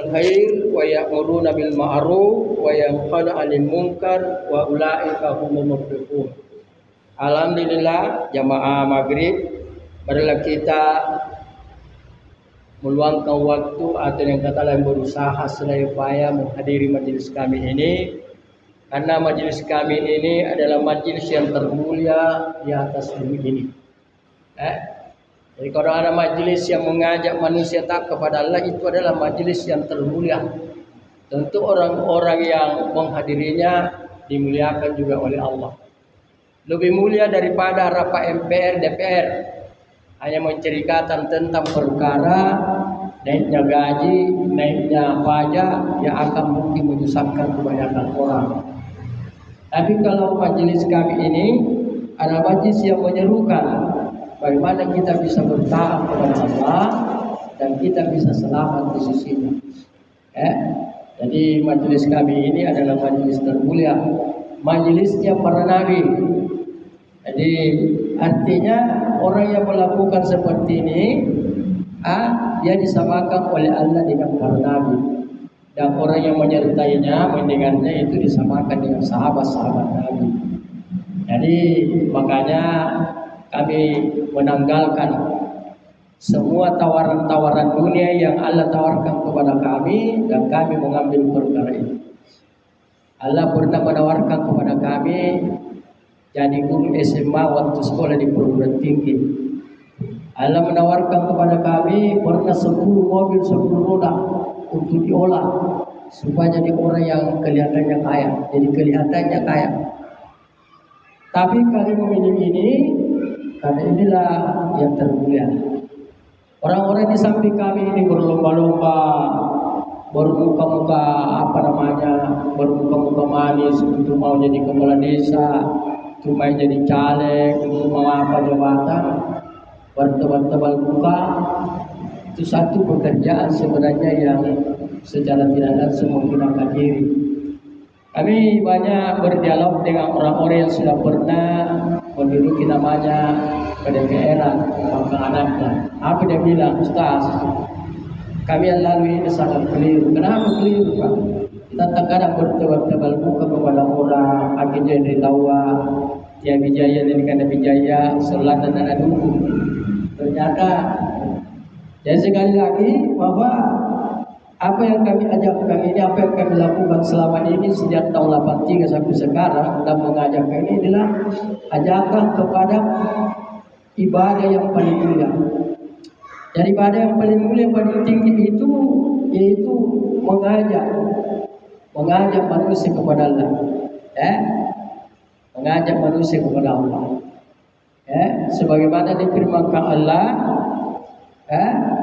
khair wa ya'muruna bil ma'ruf wa yanhauna 'anil munkar wa ulaika humul muflihun. Alhamdulillah jamaah maghrib, marilah kita meluangkan waktu atau yang kata lain berusaha sedaya upaya menghadiri majelis kami ini, karena majelis kami ini adalah majelis yang termulia di atas bumi ini. Jadi kalau ada majelis yang mengajak manusia tak kepada Allah, itu adalah majelis yang termulia. Tentu orang-orang yang menghadirinya dimuliakan juga oleh Allah. Lebih mulia daripada rapat MPR, DPR. Hanya menceritakan tentang perkara naiknya gaji, naiknya pajak yang akan mungkin menyusahkan kebanyakan orang. Tapi kalau majelis kami ini adalah majelis yang menyerukan bagaimana kita bisa bertaat kepada Allah dan kita bisa selamat di sisinya. Jadi majelis kami ini adalah majelis termulia, majelisnya para nabi. Jadi artinya orang yang melakukan seperti ini, dia disamakan oleh Allah dengan para nabi. Dan orang yang menyertainya, mendengarnya itu disamakan dengan sahabat-sahabat Nabi. Jadi makanya kami menanggalkan semua tawaran-tawaran dunia yang Allah tawarkan kepada kami dan kami mengambil perkara itu. Allah pernah menawarkan kepada kami jadi guru SMA waktu sekolah di perguruan tinggi. Allah menawarkan kepada kami pernah 10 mobil 10 roda untuk diolah supaya jadi orang yang kelihatannya kaya, jadi kelihatannya kaya. Tapi kali memilih ini karena inilah yang termulia. Orang-orang di samping kami ini berlomba-lomba, bermuka-muka bermuka-muka manis untuk mau jadi kepala desa, untuk mau jadi caleg, untuk mau apa jabatan, bertebal-tebal muka. Itu satu pekerjaan sebenarnya yang secara tidak langsung menggunakan diri. Kami banyak berdialog dengan orang-orang yang sudah pernah menduduki namanya keDPR-an, tentang anaknya. Apa dia bilang, Ustaz, kami yang lalu ini sangat keliru. Kenapa keliru, Pak? Kita terkadang bertebal-tebal muka kepada orang, akhirnya dari tawa, dia bijaya dan ikan bijaya, selatan dan adukun. Ternyata, dan sekali lagi bahwa apa yang kami ajarkan ini, apa yang kami lakukan selama ini sejak tahun 83 sampai sekarang dan mengajarkan ini adalah ajakan kepada ibadah yang paling mulia. Jadi ibadah yang paling mulia, yang paling tinggi itu yaitu mengajak manusia kepada Allah. Mengajak manusia kepada Allah. Sebagaimana difirmankan Allah,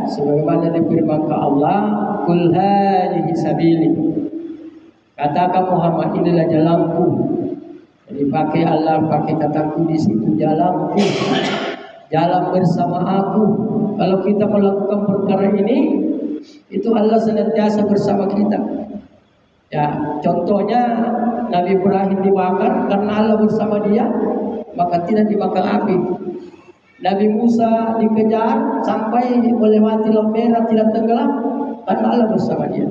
sebagaimana difirmankan Allah, Qul hadhihi sabili. Katakan Muhammad, inilah jalanku. Jadi pakai Allah, pakai kataku di situ, jalanku, jalan bersama aku. Kalau kita melakukan perkara ini, itu Allah senantiasa bersama kita. Ya, contohnya Nabi Ibrahim dibakar karena Allah bersama dia, maka tidak dibakar api. Nabi Musa dikejar sampai melewati laut merah tidak tenggelam karena Allah bersama dia.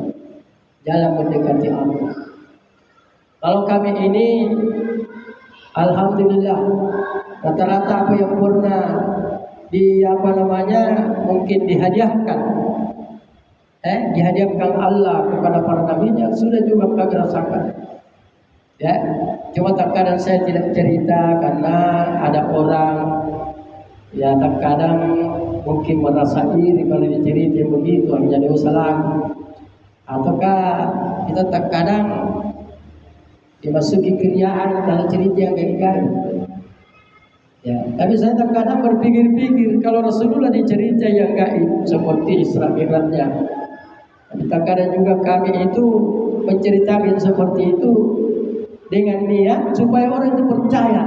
Jalan mendekati Allah. Kalau kami ini, alhamdulillah, rata-rata apa yang pernah mungkin dihadiahkan, dihadiahkan Allah kepada para nabinya sudah juga kami rasakan. Cuma terkadang saya tidak cerita karena ada orang terkadang mungkin merasa iri kalau dicerita begitu menjadi usaha, ataukah kita terkadang dimasuki keriaan dalam cerita yang gaib-gaib. Tapi saya terkadang berpikir-pikir kalau Rasulullah dicerita yang gaib seperti Isra Mi'rajnya, tapi terkadang juga kami itu menceritakan seperti itu dengan niat supaya orang itu percaya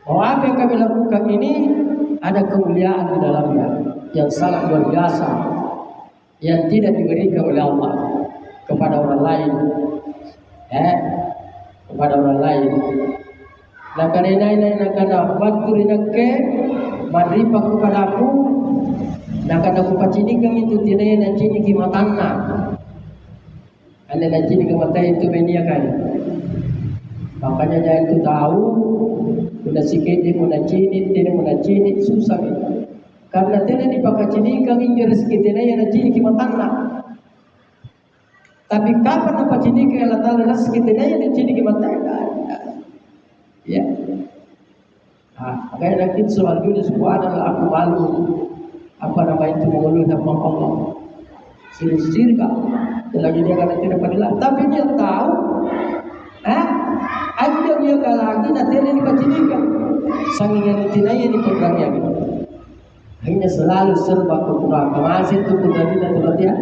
bahwa apa yang kami lakukan ini ada kemuliaan di dalamnya yang sangat luar biasa, yang tidak diberikan oleh Allah kepada orang lain, kepada orang lain. Karena waktu rinake maripa kepadaku Nah kada ku pacinikan itu tinai na cini kimatanna. Anda na cini kimata itu benia kan. Makanya jangan itu tahu udah sikit dia mau cini, tidak mau cini susah gitu. Karena tidak dipakacinikan ini rezeki tinai na cini kimatanna. Tapi kapan apa cini ke Allah Taala rezeki tinai na cini kimatanna? Ya. Makanya nanti soal dulu subhanallah aku malu apa nama itu mengeluh nama Allah sirik lagi dia kata tidak padilah tapi dia tahu ada dia lagi nanti dia dipacinikan sangingan tinanya di programnya gitu. Hanya selalu serba kekurangan masih itu kudari dan terlihat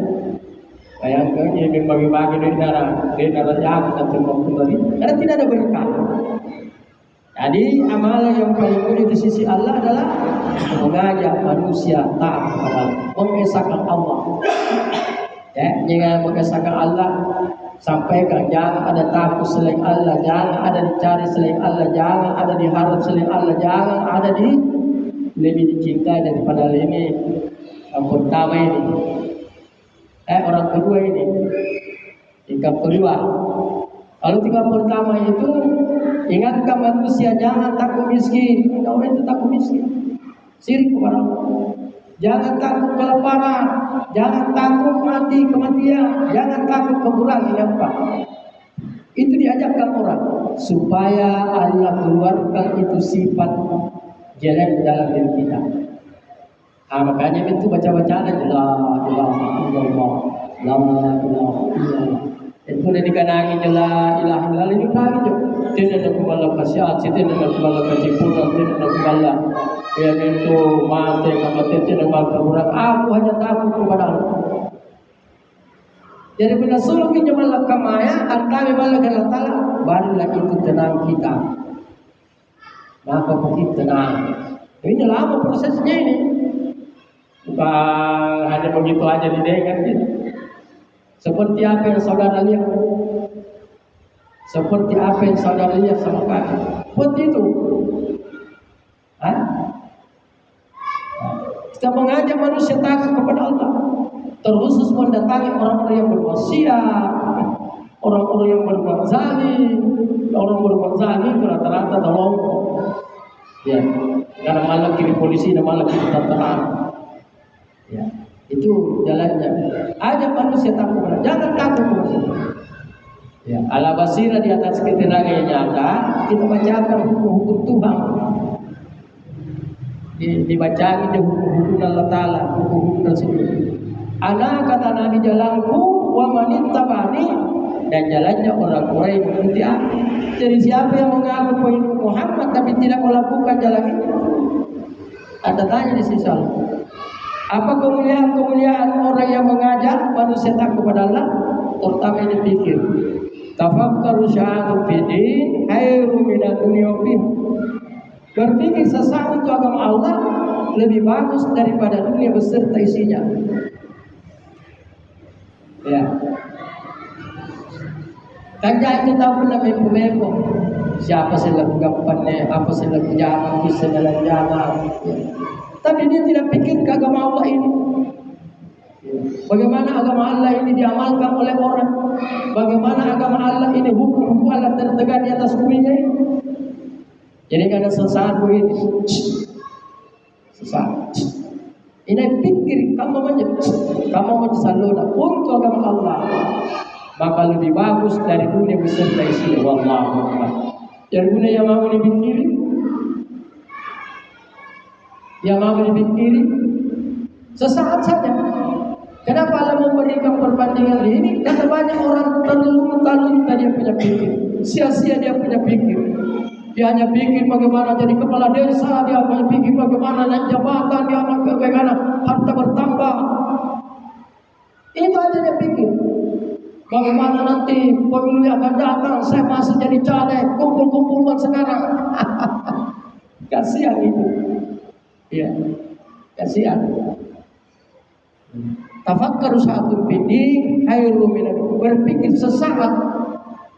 bayangkan dia bagi-bagi dari darah jahat dan terlalu kudari karena tidak ada berkah. Jadi amalan yang paling mulia di sisi Allah adalah mengajak manusia taat kepada Allah, mengesahkan Allah. Ya, jangan mengesahkan Allah, sampaikan jangan ada takut selain Allah, jangan ada dicari selain Allah, jangan ada diharap selain Allah, jangan ada lebih dicintai daripada ini. Yang pertama ini, orang kedua ini, tingkat kedua. Kalau tingkat pertama itu ingatkan manusia jangan takut miskin. Orang itu takut miskin. Sirik kepada Allah. Jangan takut kelaparan. Jangan takut mati kematian. Jangan takut kekurangan apa. Itu diajarkan orang supaya Allah keluarkan itu sifat jelek dalam diri kita. Makanya itu baca-bacaan la ilaha illallah, la ilaha illallah. Itu dah dikanangi la ilaha illallah ini lagi je. Tidak ada kembali khasiat, tidak ada kembali kecipuran, tidak ada kembali yang itu mati, kematian tidak kembali keburan. Aku hanya takut kepada Allah. Jadi bila suruh kita melakukan maya, antara melakukan Allah Taala, barulah itu tenang kita. Maka begitu tenang. Ini lama prosesnya ini. Bukan hanya begitu aja didengar gitu. Seperti apa yang saudara lihat? Seperti apa yang saudara lihat sama kami? Seperti itu. Kita mengajak manusia takut kepada Allah. Terkhusus mendatangi orang-orang yang bermaksiat, orang-orang yang berbuat zalim. Orang berbuat zalim itu rata-rata tolong. Ya, karena malah kiri polisi dan malah kiri tentara. Ya. Itu jalannya. Ajak manusia takut kepada, jangan takut manusia. Ya, ala basirah di atas keterangan yang nyata, kita bacakan hukum-hukum Tuhan. Dibacakan hukum-hukum Allah Taala, hukum-hukum tersebut. Ana kata Nabi jalanku wa manittabani dan jalannya orang-orang yang mengikuti aku. Jadi siapa yang mengaku pengikut Muhammad tapi tidak melakukan jalan itu, ada tanya di sisi Allah. Apa kemuliaan orang yang mengajak manusia takut kepada Allah? Terutama ini pikir. Tafakkaru sya'atu fiddin khairu minad dunya fiha. Berpikir sesaat untuk agama Allah lebih bagus daripada dunia beserta isinya. Ya. Kanja itu tahu pernah mempo-mempo. Siapa sih lagu gampannya, apa sih lagu jangan, kisah dalam jangan. Tapi dia tidak pikir ke agama Allah ini. Bagaimana agama Allah ini diamalkan oleh orang? Bagaimana agama Allah ini hukum-hukum Allah tertegak di atas bumi ini? Jadi kadang sesaat begini, sesaat. Ini pikir kamu menyesaluna untuk agama Allah, maka lebih bagus dari dunia beserta isinya. Wallahu a'lam. Yang dunia yang mau dipikiri, yang mau dipikiri sesaat saja. Kenapa Allah memberikan perbandingan ini? Karena banyak orang terlalu dia punya pikir, sia-sia dia punya pikir. Dia hanya pikir bagaimana jadi kepala desa, dia hanya pikir bagaimana naik jabatan, dia hanya bagaimana harta bertambah. Itu aja dia pikir. Bagaimana nanti pemilu yang akan datang, saya masih jadi caleg, kumpul-kumpulan sekarang. Kasihan itu. Ya, kasihan. Tafakkaru sya'atu fiddin khairu minad dunya. Berpikir sesaat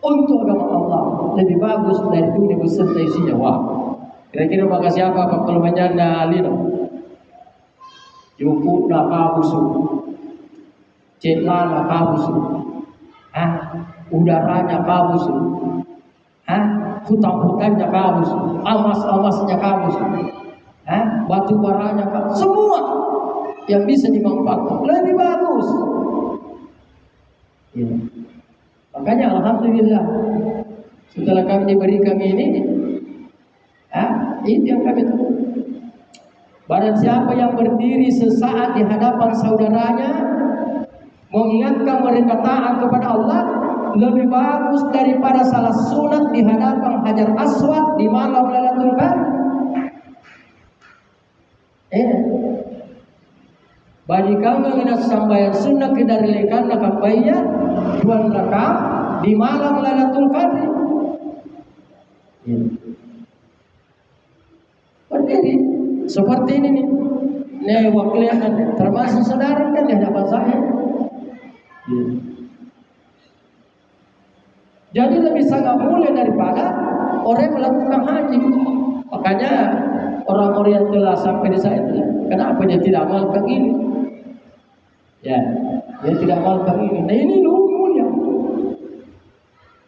untuk agama Allah lebih bagus dari dunia beserta isinya. Wah, kira-kira maka siapa kalau menyanda alino? Yuku na kabusu, cetlana kabusu, udaranya kabusu, hutan-hutannya kabusu, amas-amasnya kabusu, batu baranya kabusu, semua yang bisa dimanfaatkan lebih bagus. Ya. Makanya alhamdulillah setelah kami diberikan ini, itu yang kami tunggu. Barang siapa yang berdiri sesaat di hadapan saudaranya, mengingatkan mereka taat kepada Allah, lebih bagus daripada salah sunat di hadapan Hajar Aswad di malam Lailatul Qadar. Bagi kami yang sambayan sunnah kedarilekan nakapaya tuan rakam di malam Lailatul Qadar. Berdiri seperti ini nih. Nih wakilnya termasuk saudara kan di hadapan saya. Jadi lebih sangat mulia daripada orang yang melakukan haji. Makanya orang-orang yang telah sampai di saya itu, kenapa dia tidak amalkan ini? Ya, dia tidak amalkan ini. Nah ini mulia.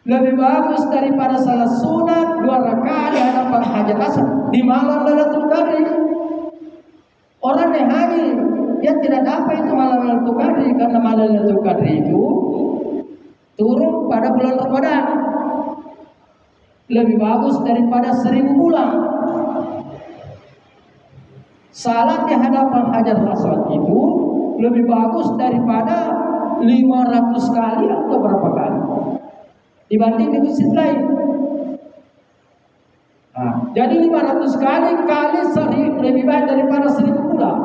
Lebih bagus daripada salah sunat 2 rakaat di hadapan Hajar Aswad di malam Lailatul Qadar. Orang yang haji dia tidak dapat itu malam Lailatul Qadar karena malam Lailatul Qadar itu turun pada bulan Ramadan. Lebih bagus daripada 1000 bulan. Salat di hadapan Hajar Aswad itu lebih bagus daripada 500 kali atau berapa kali dibanding di masjid lain. Jadi 500 kali lebih baik daripada 1000 bulan.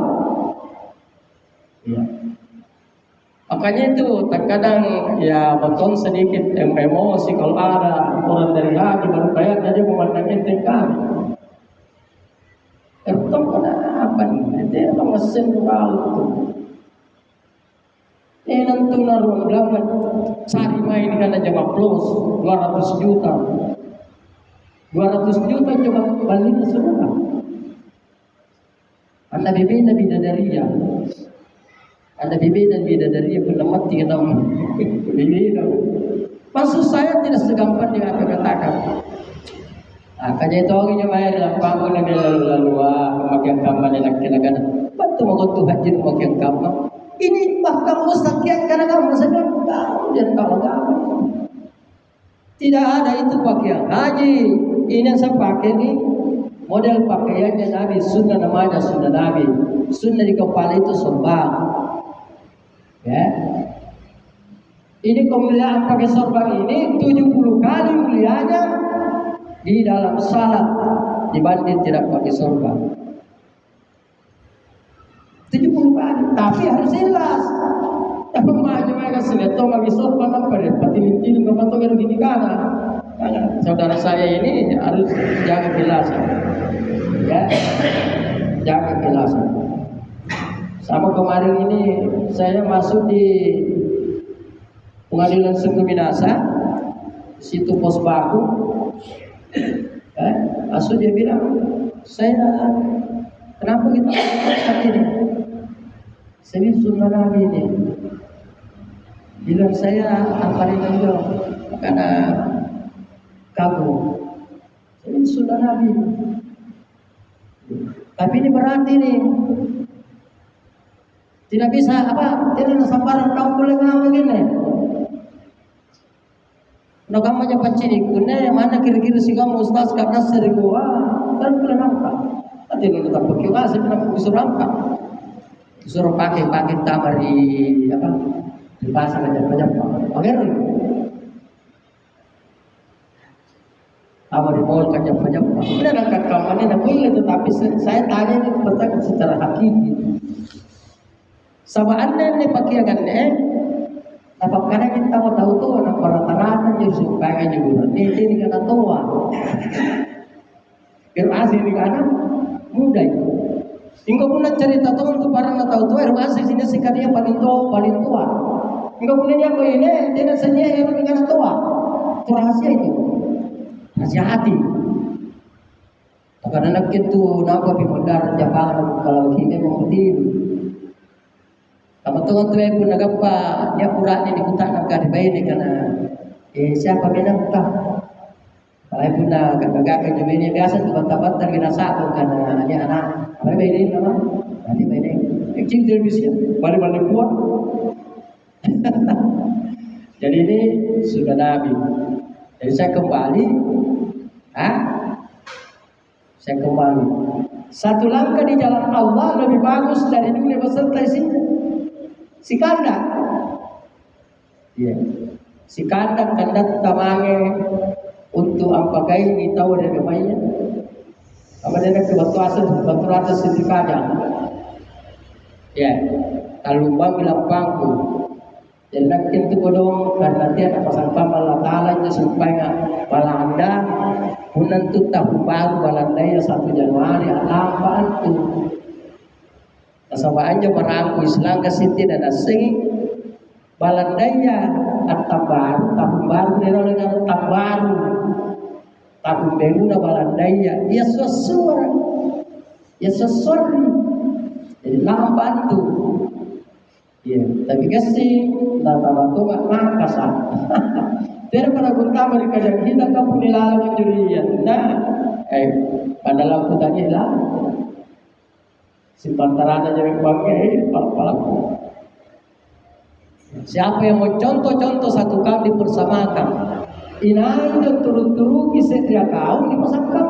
Ya. Makanya itu terkadang ya betul sedikit emosi kalau ada orang dari haji baru bayar aja memandangnya tingkat. Betul pada apa nih? Dia mesin kalau itu. Nanti naruh belakang cari main kan aja plus 200 juta. 200 juta coba balik semua. Anda beda bidadariya. Anda beda bidadariya pernah mati kan? Beda. Maksud saya tidak segampang yang apa katakan. Kaya itu orangnya bayar dalam panggung yang lalu memakai kamar yang kena-kena. Bantu mengotu haji memakai kamar. Ini bahkan mustaqian karena kamu saja tahu dan tahu kamu. Tidak ada itu pakaian haji. Ini yang saya pakai nih model pakaiannya Nabi, sunnah namanya sunnah Nabi. Sunnah di kepala itu sorban. Ya. Ini kemuliaan pakai sorban ini 70 kali mulianya di dalam salat dibanding tidak pakai sorban. 70 kali, tapi harus jelas. Tapi mereka seleto bagi sorban apa deh? Patilin-tilin bapak tuh gini kana. Saudara saya ini harus jaga kelasan, ya, jaga kelasan. Sama kemarin ini saya masuk di pengadilan Sungguh Minasa, situ pos baku. Masuk dia bilang, saya kenapa kita seperti ini? Saya sunnah Nabi ini. Bilang saya apa itu? Karena kamu. Saya sunnah Nabi. Tapi ini berarti nih. Tidak bisa apa? Tidak ada sambaran kamu boleh ngomong begini. Nah kamu aja pancing ikutnya mana kira-kira si kamu ustaz karena sering gua kan boleh nampak. Nanti lu tetap pakai wah saya pernah disuruh nampak. Disuruh pakai tamar di apa? Di pasar aja banyak. Oke dong. Apa di mall banyak. Udah angkat kamarnya dah boleh tetapi saya tanya ini pertanyaan secara hakiki. Sama anda ini pakaiannya, apa kadang kita mau tahu tuh anak para tanah jadi supaya juga ini kata tua. Biar asli ini karena muda itu. Hingga punya cerita tuh untuk para anak tahu tua, asli sini sikap dia paling tua. Hingga punya dia kau ini dia sendiri yang paling anak tua. Itu rahasia itu, rahasia hati. Karena anak itu nampak pemodal Jepang kalau kita mau tidur. Apa tuh pun nagapa dia pura di kutan nak di bayi ni karena siapa bilang tak. Kalau pun nak gagak ke ini biasa tu bata-bata kita satu karena dia anak. Apa bayi ni nama? Nanti bayi ni. Kecil televisi, balik-balik kuat. Jadi ini sudah Nabi. Jadi saya kembali, saya kembali. Satu langkah di jalan Allah lebih bagus dari dunia beserta isinya. Si kandak, ya, si kandak tamange untuk ampakai ni tahu dari mainnya. Apa dia nak batu atas sedikitnya. Ya, kalau bilang bangku. Jadi nak itu kodong karena dia ada pasal Allah Taala itu supaya bala anda punan tu tahun baru balanda ya 1 Januari apa itu. Kasaba anja barangku Islam ke siti dan asing balandaya at tahun baru nero dengan tahun baru na balandaya ya sesuara ya sesuari jadi lambat tu ya tapi kasi nata batu mak kasar pero pada gunta mereka yang kita kamu nilalang jurian nah padahal aku tanya lah si pantarana jadi pakai palaku. Siapa yang mau contoh-contoh satu kali dipersamakan, inanya turun-turun kisah dia kau dipasangkan.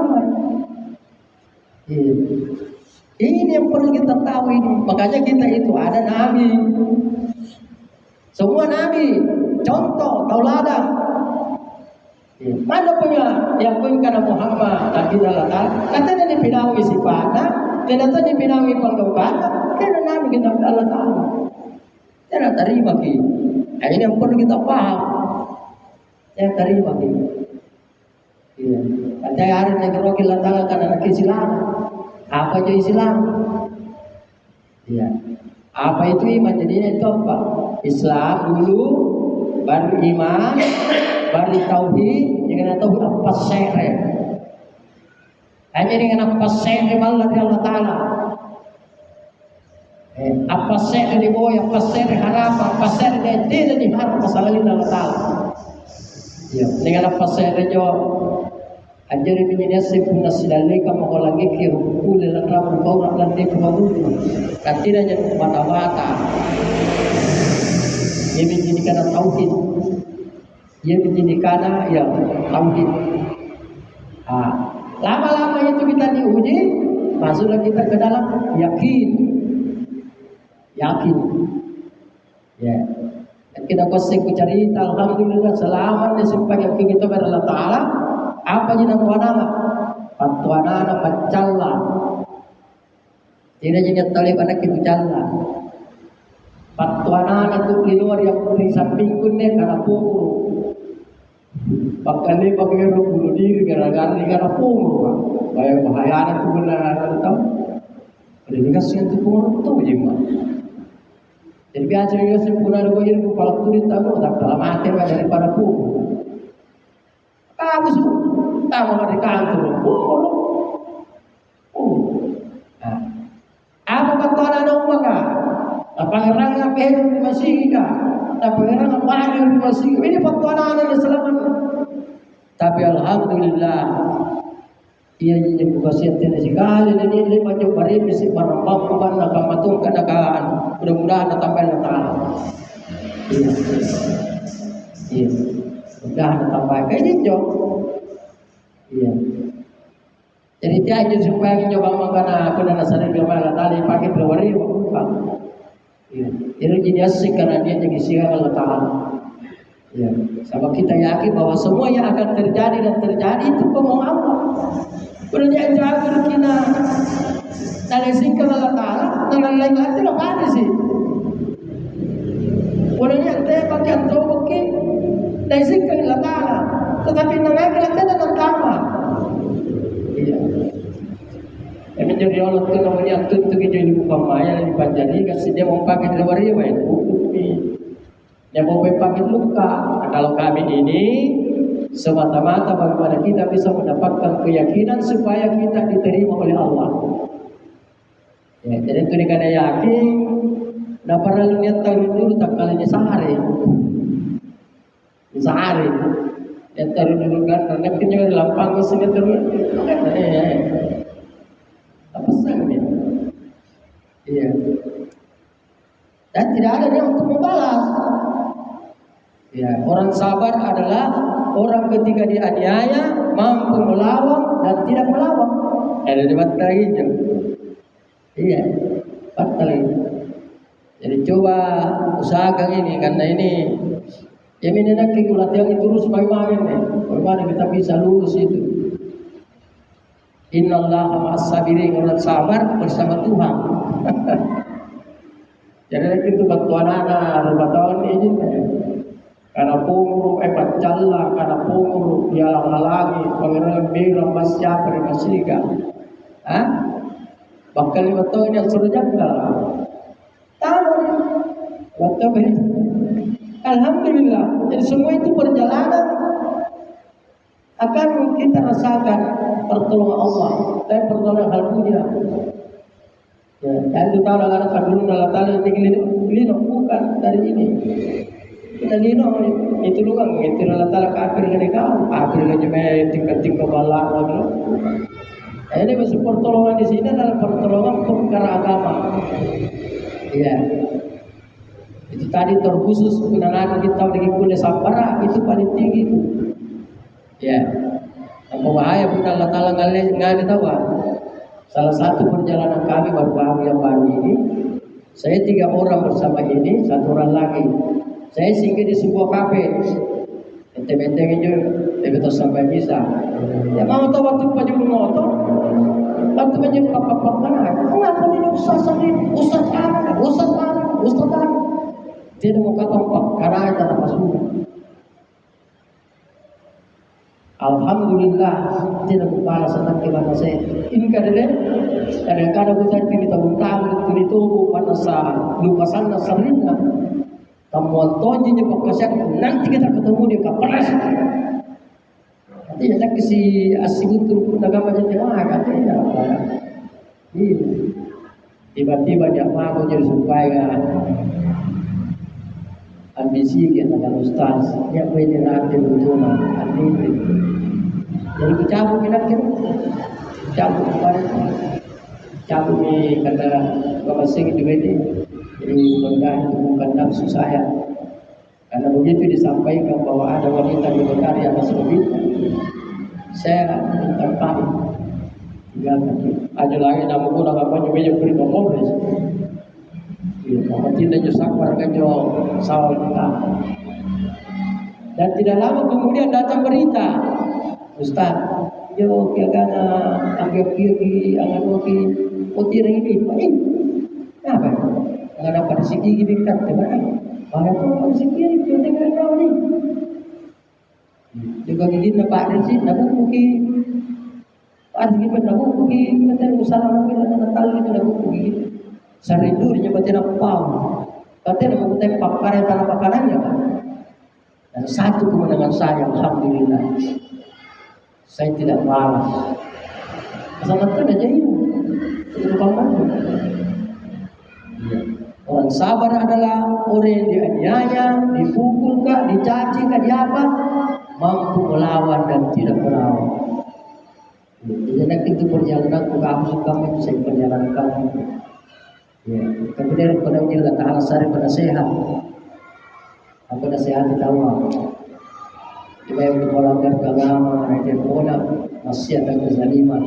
Ini yang perlu kita tahu ini. Makanya kita itu ada nabi. Semua nabi contoh tauladan. Mana punya yang punya Muhammad Nabi Allah katanya dipindahi sifatnya, ternyata dipindahi penggawalan, karena nabi kita Allah Taala. Tidak terima ki. Ini yang perlu kita paham. Yang terima ki. Iya. Katanya hari negara kita Taala kan anak Islam. Apa itu Islam? Iya. Apa itu iman? Jadinya itu apa? Islam dulu, baru iman, baru tauhid, dengan tauhid apa syere. Hanya dengan apa syere Allah Taala. Apa syere di bawah, apa syere harapan, apa syere tidak diharap masalah Allah Taala. Iya. Dengan apa syere jawab. Anjari menjadi sempurna silaleka mengolangi kirukul dalam ramu kau nak lantai kemabudu katanya mata-mata ia menjadikan tauhid ia menjadikan ya tauhid lama-lama itu kita diuji masuklah kita ke dalam yakin ya kita kosek cerita alhamdulillah selamat supaya kita ber Allah Taala. Apa jenis patuanana pacalla tidak jenis talib anak itu calla patuanana itu keluar yang di samping kunnya karena punggung bakal pakai bunuh diri gara-gara punggung kayak bahaya itu benar tahu ada dikasih itu punggung tuh jema jadi biasa dia sempurna dua ini kepala turis tahu tak dalam hati daripada punggung bagus tahu di kantor apa patuanan maka pangeran apa yang masih ka pangeran apa yang masih ini patuanan yang selamat tapi alhamdulillah ia jadi wasiat dan sekali dan ini macam bari mesti merambah bukan nak matung kedakaan mudah-mudahan sampai Taala iya mudah-mudahan sampai kayak gitu. Iya. Jadi dia aja supaya nyoba makan aku dan asal dia malah tali pakai pelawari bukan. Iya. Jadi jadi asik karena dia jadi siapa Allah Taala. Iya. Sama kita yakin bahwa semua yang akan terjadi dan terjadi itu kemauan Allah. Kalau dia jaga kita dari sikap Allah Taala, dengan lain lagi apa ada sih? Kalau dia pakai atau pakai dari sikap Allah Taala. Tetapi nanti kita tidak tahu. Iya. Yang menjadi Allah itu namanya tuntut jadi bukan maya yang dipajari kasih dia mau pakai di luar riwayat dia mau pakai luka. Kalau kami ini semata-mata bagaimana kita bisa mendapatkan keyakinan supaya kita diterima oleh Allah. Ya, jadi itu karena yakin Nah para niat tahu dulu tak kalinya sehari. Sehari. Niat tahu dulu kan, karena punya lampang ke sini terus. Apa sahnya? Iya. Dan tidak ada yang untuk membalas. Ya, orang sabar adalah orang ketika dianiaya mampu melawan dan tidak melawan. Ada debat lagi, iya, batal lagi. Jadi coba usahakan ini karena ini ya ini nanti latihan terus bagaimana kita bisa lulus itu. Innallaha ma'as sabirin, orang sabar bersama Tuhan. Jadi itu bantuan anak 4 tahun ini. Karena pungru pacalla, karena pungru dia halangi pangeran bilang masya permasyiga. Bakal 5 tahun yang surjanggal. Tahu, waktu beri. Alhamdulillah. Jadi semua itu perjalanan akan kita rasakan pertolongan Allah dan pertolongan dunia. Ya, dan itu tahu anak kandung Allah Taala ini bukan dari ini. Kita lino itu luang itu Allah Taala kafir dari kau kafir aja tingkat balak lagi. Ini masuk pertolongan di sini adalah pertolongan perkara agama. Iya. Itu tadi terkhusus kebenaran kita dengan kuliah sabara itu paling tinggi itu. Ya. Yang bahaya pun Allah Taala nggak tahu. Salah satu perjalanan kami baru yang baru ini, saya 3 orang bersama ini, 1 orang lagi. Saya singgah di sebuah kafe. Enteng-enteng aja, betul sampai bisa. Ya mau tahu waktu pajak motor, waktu pajak apa-apa kan? Kenapa ini Ustaz ini? Ustaz apa? Dia mau kata apa? Karena ada masuk. Alhamdulillah tidak kepala senang kita saya. Ini kadang-kadang kita tidak tahu itu pada lupasan nasarina. Kamu tonji je pakasyak nanti kita ketemu di Kapanas. Nanti ada si asibut turun agama jemaah katanya apa? Tiba-tiba dia mau jadi supaya ambisi kita dengan ustaz. Dia punya nanti betul nanti. Jadi cabut kita cabut kemarin. Cabut ni kata bapak sing di WD. Jadi mudah-mudahan itu bukan nafsu saya. Karena begitu disampaikan bahwa ada wanita di Bekar yang masih begitu, saya tertarik. Ada lagi nama pun apa juga yang beri nomor. Kalau tidak jusak warga jo sawal kita. Dan tidak lama kemudian datang berita, Ustaz, yo kiagana anggap kiagi angan oki putih ini, apa? Nggak dapat segi dekat dengan banyak pun segi itu dengan kau ni. Juga gigi nampak di sini, namun mungkin ada gigi namun mungkin kita usaha mungkin ada tahu itu namun mungkin serindu dia baca apa? Katanya mau kita pakar yang tanah pakanannya kan. Dan satu kemenangan saya, alhamdulillah, saya tidak malas. Sangat aja ini, terutama. Orang sabar adalah orang yang dianiaya, dipukul kah, dicaci kah, diapa, mampu melawan dan tidak melawan. Jadi itu perjalanan kamu itu saya perjalanan kamu. Ya, kemudian pada Allah Taala sari pada sehat. Apa nasihat kita awal? Kita yang melanggar agama, yang pola maksiat dan kezaliman.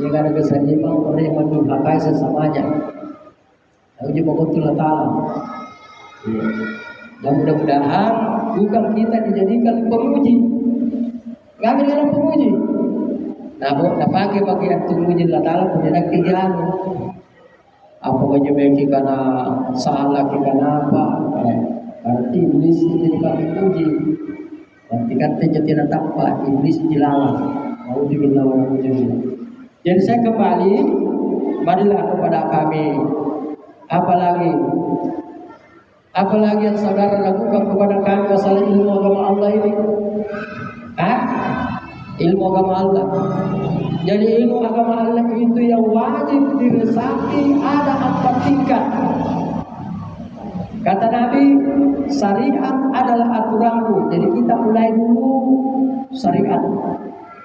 Yang ada kezaliman orang yang mendurhakai sesamanya. Lalu dia betul Taala. Dan mudah-mudahan bukan kita dijadikan pemuji. Kami adalah pemuji. Namun, pakai bagian pemuji Allah Taala punya kegiatan. Apa menyebabkan karena salah karena apa? Berarti iblis itu dipuji. Dan dikatakan tidak takwa, iblis dilawan. Mau dilawan juga. Jadi saya kembali, marilah kepada kami. Apalagi yang saudara lakukan kepada kami masalah ilmu agama Allah ini? Ilmu agama Allah. Jadi ilmu agama Allah itu yang wajib diresapi ada 4 tingkat. Kata Nabi, syariat adalah aturanku. Jadi kita mulai dulu syariat,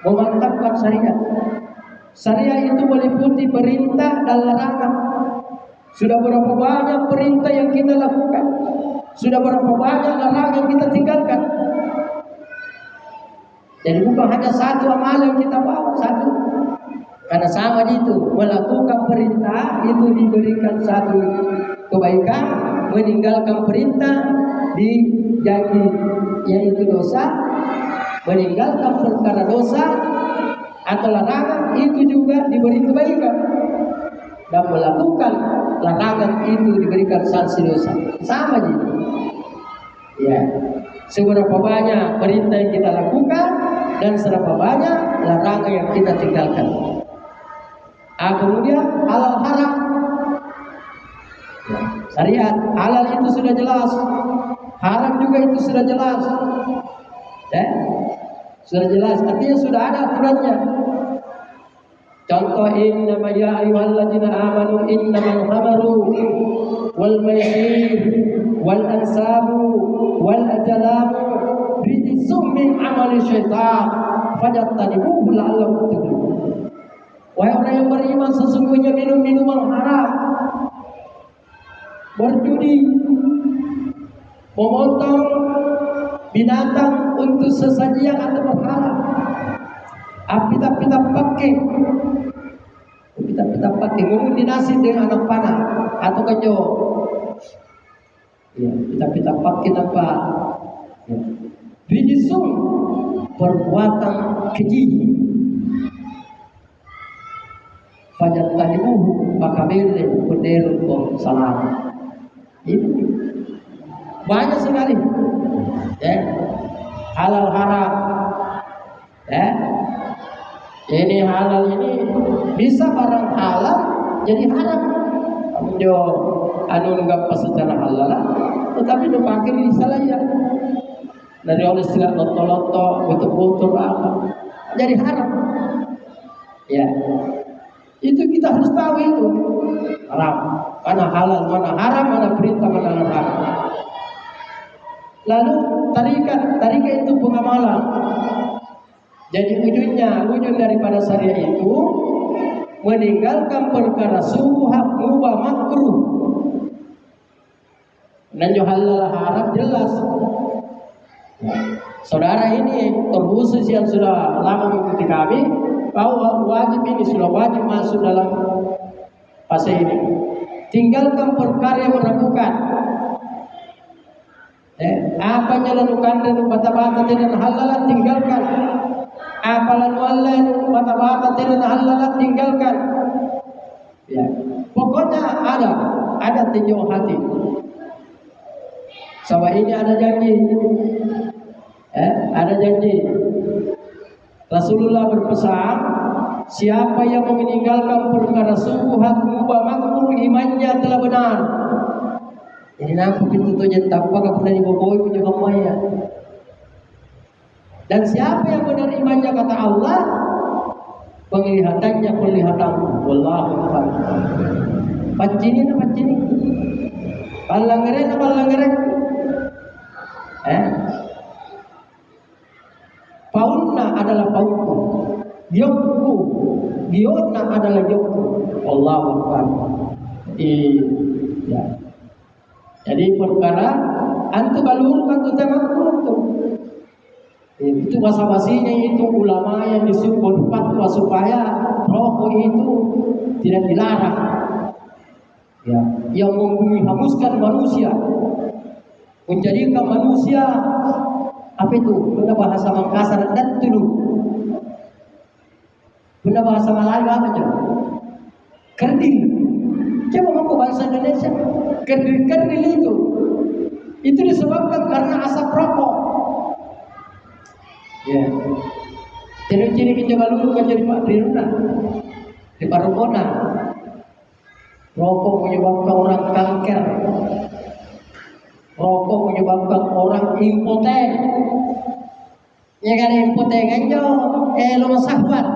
memantapkan syariat. Syariat itu meliputi perintah dan larangan. Sudah berapa banyak perintah yang kita lakukan, sudah berapa banyak larangan yang kita tinggalkan. Jadi bukan hanya satu amal yang kita bawa, satu. Karena sama itu, melakukan perintah itu diberikan satu kebaikan, meninggalkan perintah dijadi yaitu dosa, meninggalkan perkara dosa atau larangan itu juga diberi kebaikan, dan melakukan larangan itu diberikan sanksi dosa. Sama gitu. Ya, seberapa banyak perintah yang kita lakukan dan seberapa banyak larangan yang kita tinggalkan. Kemudian halal haram. Ya, syariat halal itu sudah jelas, haram juga itu sudah jelas. Ya, sudah jelas, artinya sudah ada aturannya. Contoh, innama ya ayyuhalladzina amanu innamal khamru wal maisir wal ansabu wal azlamu rijsum min amali syaitan fajtanibuhu la'allakum tuflihun. Wahai orang yang beriman, sesungguhnya minum-minuman haram, berjudi, memotong binatang untuk sesajian atau berhala, pita-pita pakai, mengundi nasi dengan anak panah atau kejo. Ya, pita-pita pakai apa? Ya. Rijsum, perbuatan keji. Fajtanibuhu, maka berdiri salam. Ini banyak sekali. Ya, halal haram. Ya, ini halal ini bisa barang halal jadi haram. Kamu jo anu enggak pas secara halal, tetapi do pakai bisa lah ya. Dari oleh istilah loto-loto, betul-betul apa jadi haram. Ya, itu kita harus tahu itu haram, mana halal, mana haram, mana perintah, mana larangan. Lalu tarikat itu pengamalan. Jadi ujung daripada syariat itu meninggalkan perkara subhat, mubah, makruh. Dan jo halal haram jelas. Saudara ini terkhusus yang sudah lama mengikuti kami, bahwa wajib ini sudah wajib masuk dalam fase ini. Tinggalkan perkara yang meragukan. Apa nyelalukan dan bata-bata dan halal tinggalkan. Apalan wallan bata-bata dan halal tinggalkan. Ya, pokoknya ada tinjau hati. Sama ini ada janji. Ada janji. Rasulullah berpesan, siapa yang meninggalkan perkara subhat, mubah, makruh, imannya telah benar. Ini nampak pintu tak apa pernah diboboi punya kamaya. Dan siapa yang benar imannya kata Allah, penglihatannya penglihatan wallahu a'lam. Pacini. Balanggerek. Paunna adalah paunku, giotna adalah giotku. Allahu Akbar. Ya. Jadi perkara antu balur antu temakku itu. Itu basa-basinya itu ulama yang disuruh fatwa supaya rokok itu tidak dilarang. Ya, yang menghanguskan manusia, menjadikan manusia apa itu? Benda bahasa Makassar dan tulu. Benda bahasa Melayu apa aja? Kerdil. Coba mau bahasa Indonesia. Kerdil itu disebabkan karena asap rokok. Ya. Ciri-ciri kita lalu kan jadi Pak Diruna di Parungkona. Rokok menyebabkan orang kanker. Rokok menyebabkan orang impoten. Ya kan impoten aja, lemah syahwat.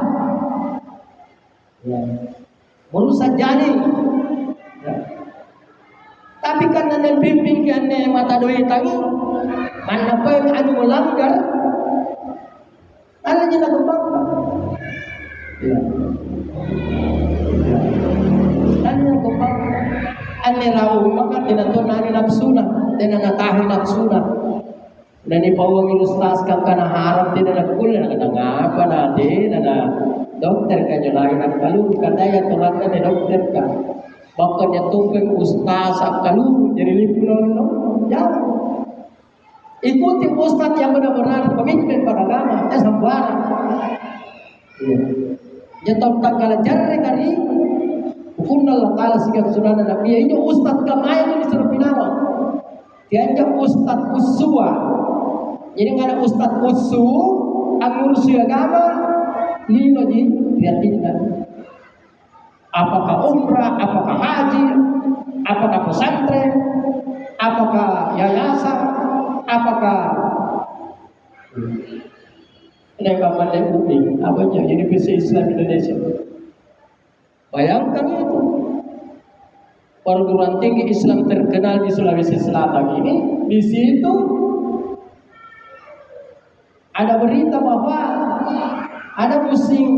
Ya. Merusak janin. Ya. Tapi Tapi kan nana bimbing kan mata doi tangi, mana apa yang anu melanggar, ada jenak kebangga. Ya. Anu kebangga, ane rawu maka tidak tuh nani nafsuna, tidak natahi nafsuna. Dan ni pawang ustaz kan kana harap tidak nak kuliah nak ngapa nanti, nana dokter kan lain nak kalau kadaya tulangan ni dokter kan. Bahkan dia tunggu ustaz kalau jadi lipunan, jangan ikuti ustaz yang benar-benar komitmen pada agama, jangan sembarang. Dia tahu tak kalau jarre kali, hukum Allah Taala sikap sunnah Nabi ini ustaz kamai ini disuruh pinawa. Dia anjak ustaz uswa. Jadi nggak ada ustaz usu, angursi agama, lino ji dia tindak. Apakah umrah, apakah haji, apakah pesantren, apakah yayasan, apakah lembaga bumi, apa aja Universitas Islam Indonesia. Bayangkan itu, perguruan tinggi Islam terkenal di Sulawesi Selatan ini, di situ ada berita bahwa ada musim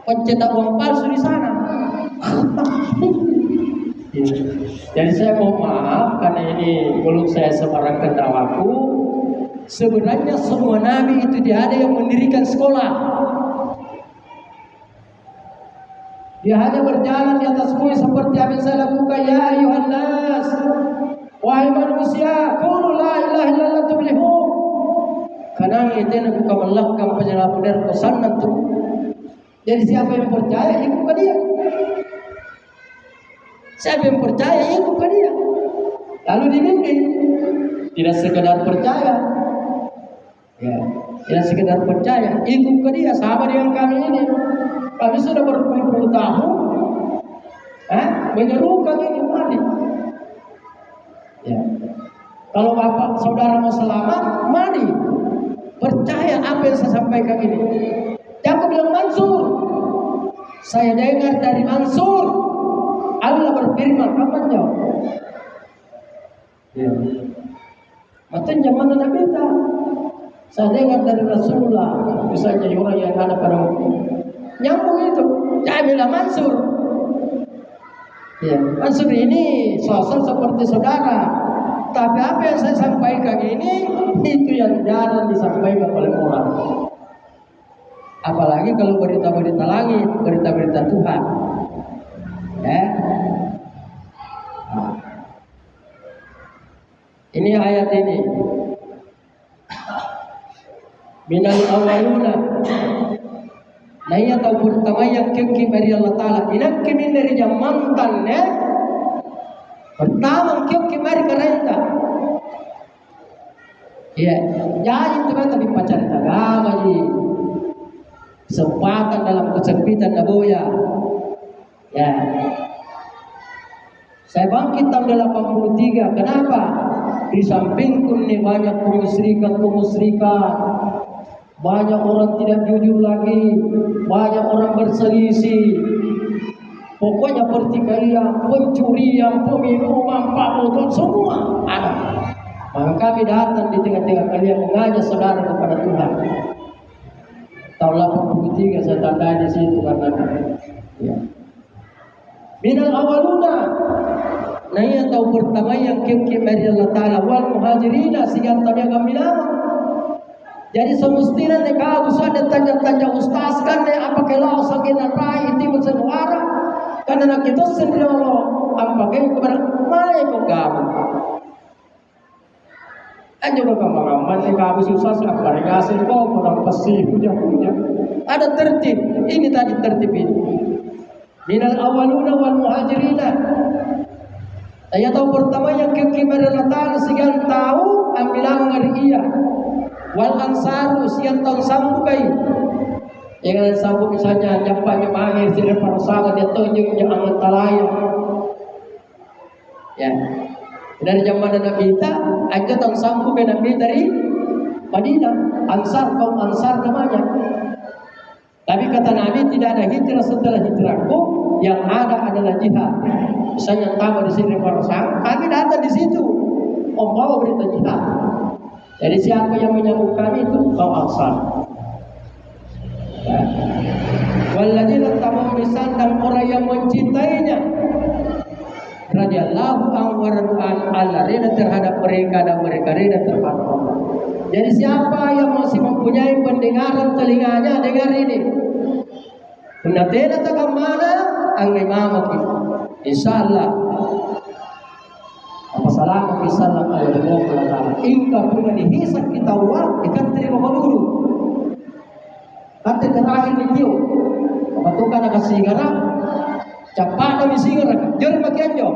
pencetak uang palsu di sana. Jadi saya mohon maaf karena ini belum saya sebarkan dakwaku. Sebenarnya semua nabi itu dia ada yang mendirikan sekolah. Dia hanya berjalan di atas bumi seperti apa yang saya lakukan. Ya ayuhan nas, wahai manusia, qulu la ilaha illallah tuflihu. Karena itu yang bukan melakukan penyelenggaraan pesanan itu. Jadi siapa yang percaya ikut dia. Siapa yang percaya ikut dia. Lalu dibimbing. Tidak sekedar percaya. Ya, tidak sekedar percaya, ikut dia. Sama dengan kami ini. Kami sudah berpuluh-puluh tahun menyerukan ini mari. Ya. Kalau bapak saudara mau selamat, mari. Percaya apa yang saya sampaikan ini. Jangan bilang Mansur. Saya dengar dari Mansur. Allah berfirman, kapan jauh? Ya. Maksudnya zaman Nabi kita. Saya dengar dari Rasulullah. Misalnya orang yang ada pada waktu. Nyambung itu. Jangan bilang Mansur. Ya. Mansur ini sosok seperti saudara. Tapi apa yang saya sampaikan ini, itu yang jarang disampaikan oleh orang. Apalagi kalau berita-berita langit, berita-berita Tuhan. Ya. Nah. Ini ayat ini. Minal awaluna. Nah ia tahu pertama yang kiki dari Allah Ta'ala. Inak kimi dari jamantan ya. Pertama kiki mari kerenta. Iya, jadi teman tapi pacar agama ji. Kesempatan dalam kesempitan naboya. Ya. Saya bangkit tahun 83. Kenapa? Di sampingku nih banyak kemusyrikan. Banyak orang tidak jujur lagi. Banyak orang berselisih. Pokoknya pertikaian, pencurian, peminuman, pabotol semua ada. Maka kami datang di tengah-tengah kalian mengajak saudara kepada Tuhan. Tahun 83 saya tandai di situ karena ya. Minal awaluna. Nah ia tahu pertama yang kim dari Allah Ta'ala wal muhajirina siang tanya kami nama. Jadi semestinya nekau ada tanya-tanya ustaz kan apa kelau sakina rai itu bersenwara karena nak itu sendiri Allah apa kepada mana kau kamu. Anjo bagaimana kamu susah apa regasi kau orang pasti punya. Ada tertib. Ini tadi tertib ini. Minal awaluna wal muhajirina. Saya tahu pertama yang kepada Allah Ta'ala sekian tahu ambilang ngari iya. Wal ansaru sekian tahu sambukai. Yang sambung misalnya nyapa nyemangir sini para sahabat dia tunjuk jangan talaya. Ya. Dari zaman Nabi kita aja tahu sambung ke Nabi dari Madinah. Ansar kaum Ansar namanya. Tapi kata Nabi tidak ada hijrah setelah hijrahku yang ada adalah jihad. Misalnya tahu di sini Korosang, kami datang di situ membawa berita jihad. Jadi siapa yang menyambut kami itu kaum Ansar. Walladzina tabau lisan, dan orang yang mencintainya radhiyallahu anhu Allah reda terhadap mereka dan mereka reda terhadap Allah. Jadi siapa yang masih mempunyai pendengaran telinganya dengar ini. Unatena takamana ang imamaki. Insyaallah. Apa salam bisallam alaihi wa sallam. Ingka punya dihisap kita wa ikan terima dulu. Kata terakhir ni dia. Patukan nak singara. Cepat kami singara. Jor bagian jo.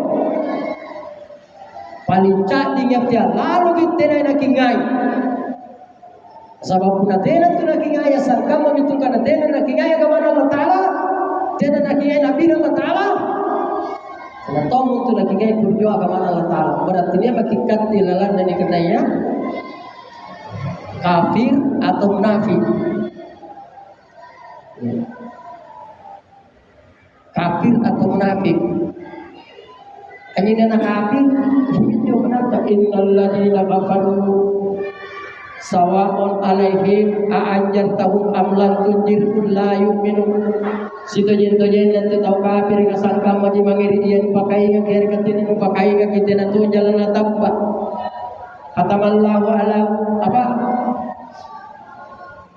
Paling cat dingap dia lalu kita nak kingai. Sebab puna tena tu nak kingai sarkam memitukan tena nak kingai kepada Allah Taala. Tena nak kingai Nabi Allah Taala. Kalau tahu tu nak kingai berdoa kepada Allah Taala. Berarti dia hakikat tilalan dan kedaya kafir atau munafik. Kafir atau munafik. Ini anak kafir, itu kenapa? Innal ladzina kafaru sawa'un alaihim a'anjartahum am lam tunzirhum la yu'minun. Sitojen-tojen nanti tahu kafir ngasan kama di mangiri dia pakai ngakir katin pakai ngakit na tu jalan natapa. Katamallahu ala apa?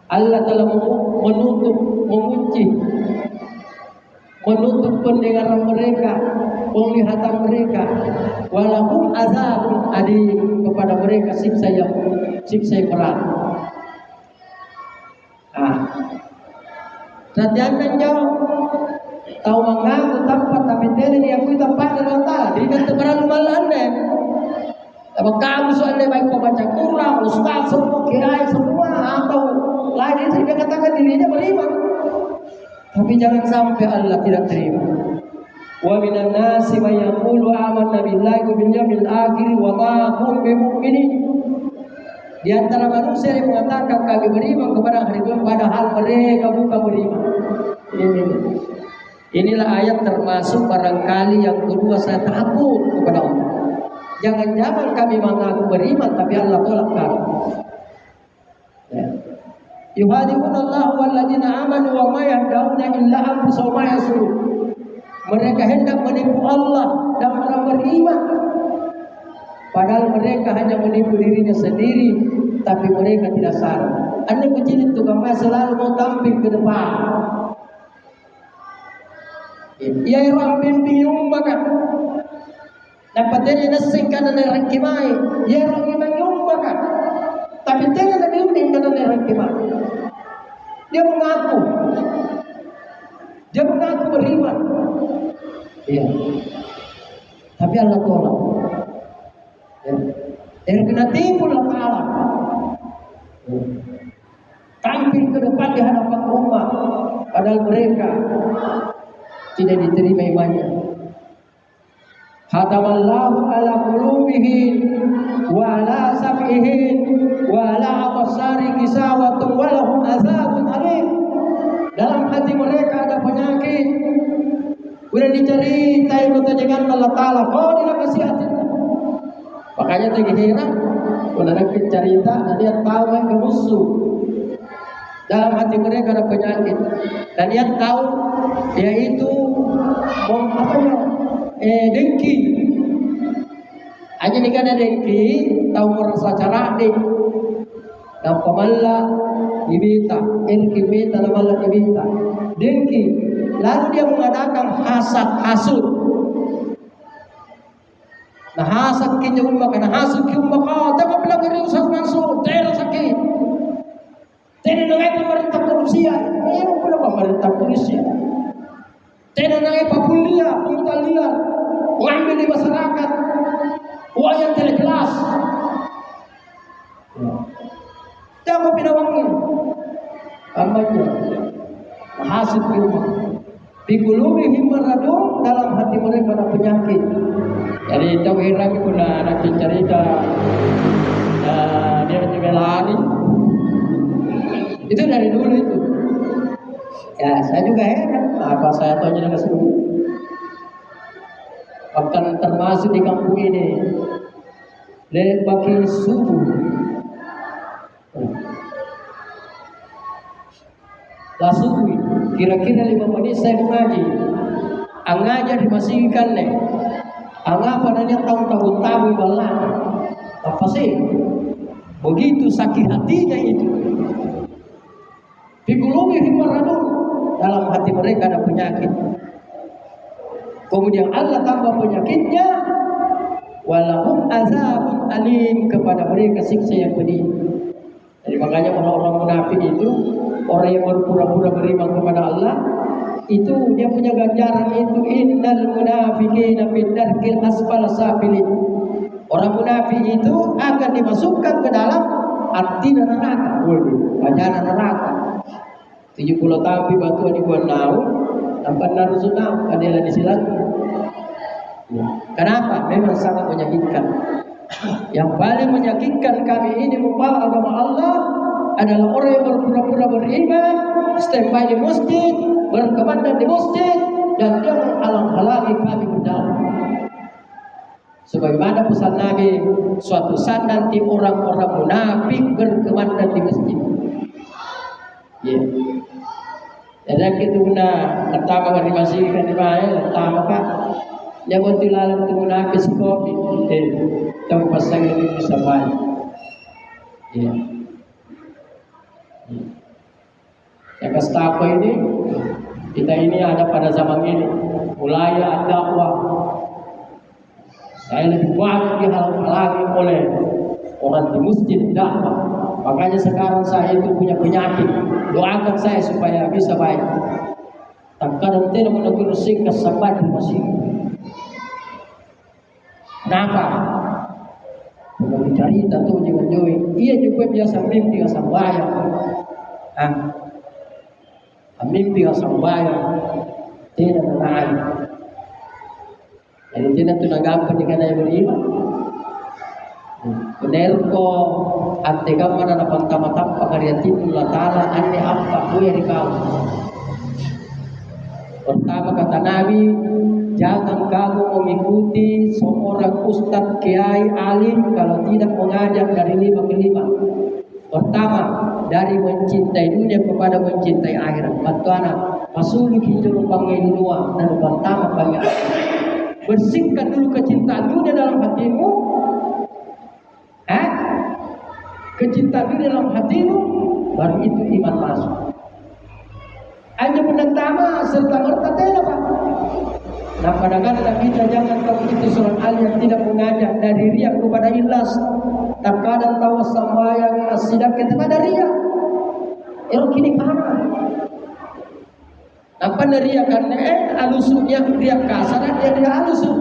Allah telah menutup, mengunci, menutup pendengaran mereka, penglihatan mereka. Walaupun azabun adim, kepada mereka siksa yang berat. Satian jauh tahu mengaku tempat tapi tidak diakui tempat dengan Allah. Dia terlalu malannya. Apa kamu soalnya baik pembaca Quran, ustaz semua kiai semua atau lain itu dia katakan dirinya beriman. Tapi jangan sampai Allah tidak terima. Wa minan nasi may yaqulu amanna billahi wa bil yawmil akhir wa ma hum bimu'minin. Di antara manusia yang mengatakan kami beriman kepada hari Tuhan padahal mereka bukan beriman. Inilah ayat termasuk barangkali yang kedua saya takut kepada Allah. Jangan-jangan kami mengaku beriman tapi Allah tolak kami. Yuhadiunallahu walladzina amanu wa ma yahduna illa anfusahum ma yasurun. Mereka hendak menipu Allah dan orang beriman. Padahal mereka hanya menipu dirinya sendiri, tapi mereka tidak sadar. Anda kecil itu kamu selalu mau tampil ke depan. Ya Rabbin biyum maka dapat dia nasingkan dan rakimai. Ya Rabbin biyum maka. Tapi dia tidak bimbing dan rakimai. Dia mengaku beriman. Iya. Tapi Allah tolak. Yang kena timbul Allah tampil ke depan di hadapan umat padahal mereka tidak diterima imannya. Hatamallahu ala qulubihim wa ala sam'ihim wa ala absari gisawatun wa lahum azabun alim. Dalam hati mereka ada penyakit. Udah diceritain ketejangan Allah Ta'ala, kau tidak kasih hati. Makanya tadi heran, kalau ada cerita, dia tahu yang musuh. Dalam hati mereka ada penyakit, dan dia tahu dia itu dengki. Hanya nih kan ada dengki, tahu merasa cara deng. Dan pemala ibita, bita, pemala ibita, dengki. Lalu dia mengadakan hasud. Nah hasad kinya umat, karena hasud kinya umat, tengok bilang dari Ustaz Mansur, tidak sakit. Tidak nangai pemerintah Rusia, ini bukan pemerintah Rusia. Tidak nangai papulia, pungutan liar, mengambil di masyarakat, uang yang tidak jelas. Jangan pinawangin, amanya, hasud kinya umat. Di qulubihim maradun, dalam hati mereka ada penyakit. Jadi tauhid lagi pula nanti cerita dia juga lari. Itu dari dulu itu. Ya saya juga heran apa saya tahu jangan kesini. Bahkan termasuk di kampung ini, pakai subuh. Lah subuh, kira-kira 5 menit saya mengaji. Angaja dimasihkan nih. Angapa nanya tahu-tahu balang. Apa sih? Begitu sakit hatinya itu. Fikulubihim maradun, dalam hati mereka ada penyakit. Kemudian Allah tambah penyakitnya, walahum azabun alim, kepada mereka siksa yang pedih. Jadi makanya orang-orang munafik itu, orang yang berpura-pura beriman kepada Allah, itu dia punya ganjaran itu, innal munafiqina fi darkil asfal safilin. Orang munafik itu akan dimasukkan ke dalam arti neraka. Waduh, ganjaran neraka. 70 tapi batu dibuat naung, tanpa narusunau, adalah disilat. Kenapa? Memang sangat menyakitkan. Yang paling menyakitkan kami ini membawa agama Allah adalah orang yang berpura-pura beriman, standby di masjid, berkomandan di masjid, dan dia menghalang-halangi kami berdakwah. Sebagaimana pesan Nabi, suatu saat nanti orang-orang munafik berkomandan di masjid. Ya. Jadi kita guna pertama kali masih kan di mana? Pertama Pak, dia bertilalan tu munafik kopi. Tahu pasang ini bisa baik. Ya. Yang kestapo ini, kita ini ada pada zaman ini, mulai dakwah. Saya lebih banyak dihalang-halangi oleh orang di masjid dakwah. Makanya sekarang saya itu punya penyakit. Doakan saya supaya bisa baik. Terkadang tidak menegur singkat sabar di masjid. Kenapa? Kalau cerita tuh jangan join. Iya juga biasa mimpi asal bayar. Mimpi asal bayar. Tidak menahan. Jadi tidak tunagapan dengan yang beriman. Benar ko ate gamana na pantamatam pagariatin Allah Ta'ala ane apa kuya di kau. Pertama kata Nabi, jangan kamu mengikuti seorang ustadz kiai alim kalau tidak mengajak dari 5 ke 5. Pertama, dari mencintai dunia kepada mencintai akhirat. Bagaimana? Masuk hijau pangai dunia dan pertama pangai akhirat. Bersihkan dulu kecintaan dunia dalam hatimu. Kecintaan dunia dalam hatimu, baru itu iman masuk. Hanya pertama serta merta tidak Pak. Nah kadang-kadang kita jangan kau itu seorang alim yang tidak mengajak dari riak kepada ikhlas. Terkadang tahu sembahyang asidak kepada riak. Kini karena apa riak karena alusuknya riak kasar dia alusuk.